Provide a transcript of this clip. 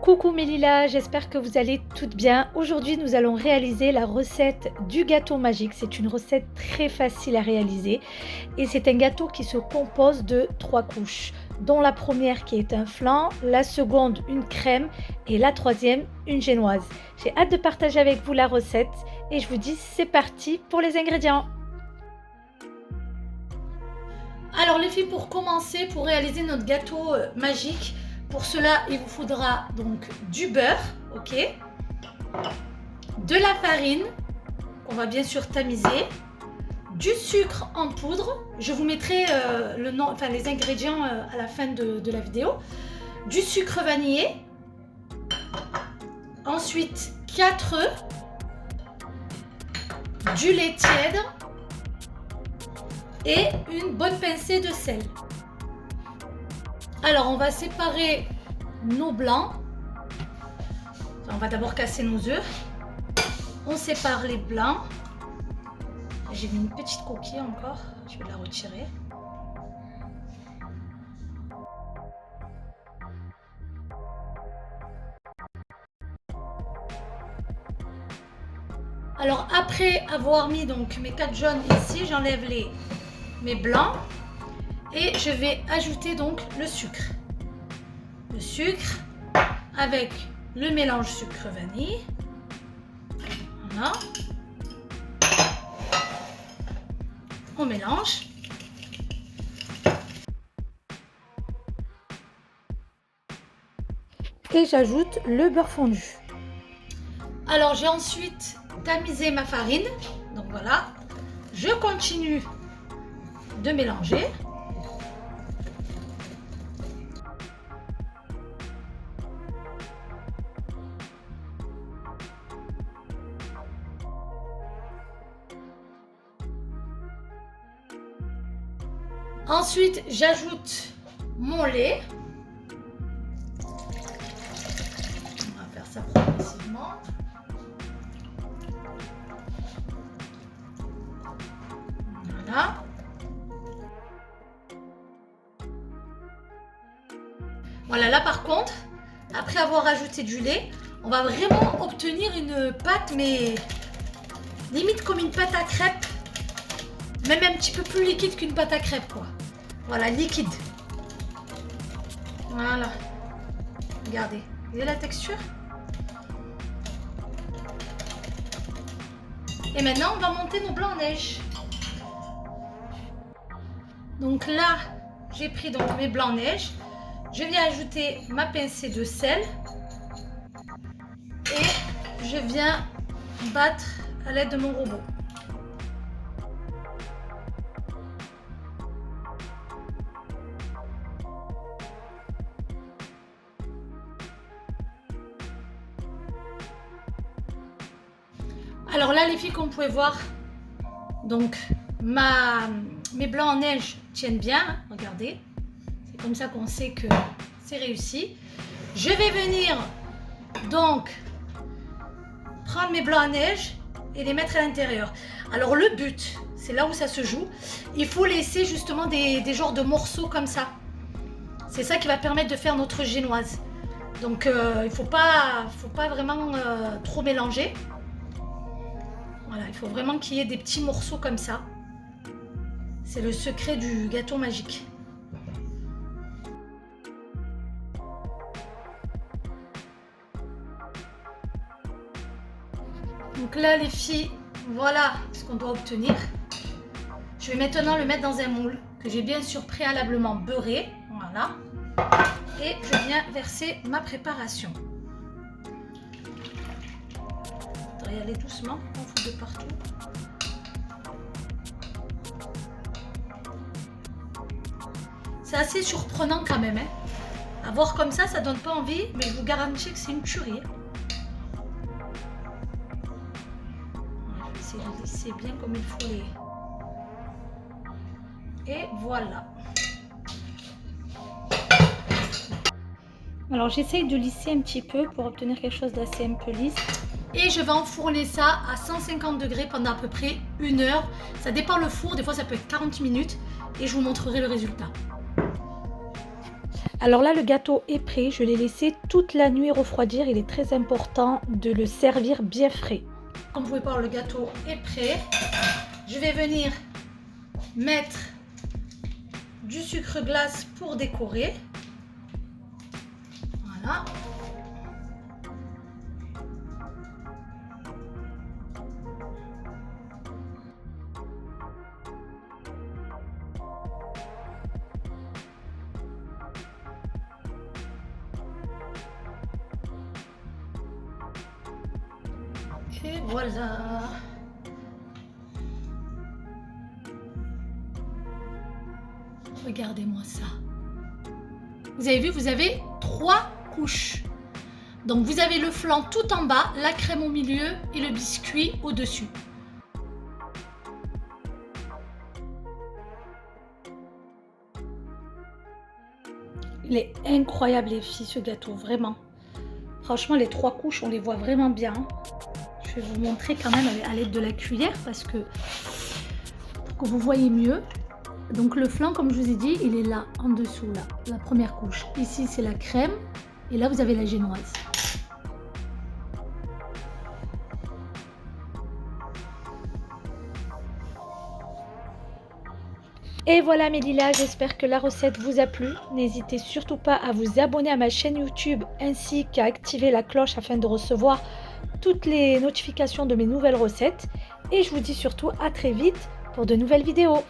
Coucou mes lilas, j'espère que vous allez toutes bien. Aujourd'hui nous allons réaliser la recette du gâteau magique. C'est une recette très facile à réaliser et c'est un gâteau qui se compose de 3 couches, dont la première qui est un flan, la seconde une crème et la troisième une génoise. J'ai hâte de partager avec vous la recette et je vous dis c'est parti pour les ingrédients. Alors les filles, pour commencer, pour réaliser notre gâteau magique, pour cela il vous faudra donc du beurre, ok, de la farine qu'on va bien sûr tamiser, du sucre en poudre, je vous mettrai le nom, enfin les ingrédients à la fin de la vidéo, du sucre vanillé, ensuite 4 œufs, du lait tiède et une bonne pincée de sel. Alors on va séparer nos blancs. On va d'abord casser nos œufs. On sépare les blancs. J'ai mis une petite coquille encore, je vais la retirer. Alors après avoir mis donc mes 4 jaunes ici, j'enlève mes blancs et je vais ajouter donc le sucre. Le sucre avec le mélange sucre vanille. Voilà. On mélange. Et j'ajoute le beurre fondu. Alors j'ai ensuite tamisé ma farine. Donc voilà. Je continue de mélanger. Ensuite, j'ajoute mon lait. On va faire ça progressivement. Voilà. Voilà, là par contre, après avoir ajouté du lait, on va vraiment obtenir une pâte, mais limite comme une pâte à crêpes. Même un petit peu plus liquide qu'une pâte à crêpes, quoi. Voilà, liquide. Voilà. Regardez. Vous voyez la texture? Et maintenant, on va monter nos blancs en neige. Donc là, j'ai pris donc mes blancs en neige. Je viens ajouter ma pincée de sel. Et je viens battre à l'aide de mon robot. Alors là les filles, comme vous pouvez voir, donc mes blancs en neige tiennent bien, hein, regardez, c'est comme ça qu'on sait que c'est réussi. Je vais venir donc prendre mes blancs en neige et les mettre à l'intérieur. Alors le but, c'est là où ça se joue, il faut laisser justement des genres de morceaux comme ça. C'est ça qui va permettre de faire notre génoise. Donc il faut pas vraiment trop mélanger. Voilà, il faut vraiment qu'il y ait des petits morceaux comme ça. C'est le secret du gâteau magique. Donc là les filles, voilà ce qu'on doit obtenir. Je vais maintenant le mettre dans un moule que j'ai bien sûr préalablement beurré. Voilà. Et je viens verser ma préparation. On va y aller doucement, on fout de partout. C'est assez surprenant quand même, hein. À voir comme ça donne pas envie, mais je vous garantis que c'est une tuerie. Je vais essayer de lisser bien comme il faut les. Et voilà. Alors j'essaye de lisser un petit peu pour obtenir quelque chose d'assez un peu lisse. Et je vais enfourner ça à 150 degrés pendant à peu près 1 heure. Ça dépend le four, des fois ça peut être 40 minutes. Et je vous montrerai le résultat. Alors là, le gâteau est prêt. Je l'ai laissé toute la nuit refroidir. Il est très important de le servir bien frais. Comme vous pouvez voir, le gâteau est prêt. Je vais venir mettre du sucre glace pour décorer. Voilà. Et voilà. Regardez-moi ça. Vous avez vu, vous avez 3 couches. Donc vous avez le flan tout en bas, la crème au milieu et le biscuit au-dessus. Il est incroyable les filles, ce gâteau, vraiment. Franchement, les 3 couches, on les voit vraiment bien. Je vais vous montrer quand même à l'aide de la cuillère parce que pour que vous voyez mieux. Donc le flan, comme je vous ai dit, il est là, en dessous, là, la première couche. Ici, c'est la crème et là, vous avez la génoise. Et voilà mes lilas, j'espère que la recette vous a plu. N'hésitez surtout pas à vous abonner à ma chaîne YouTube ainsi qu'à activer la cloche afin de recevoir toutes les notifications de mes nouvelles recettes. Et je vous dis surtout à très vite pour de nouvelles vidéos.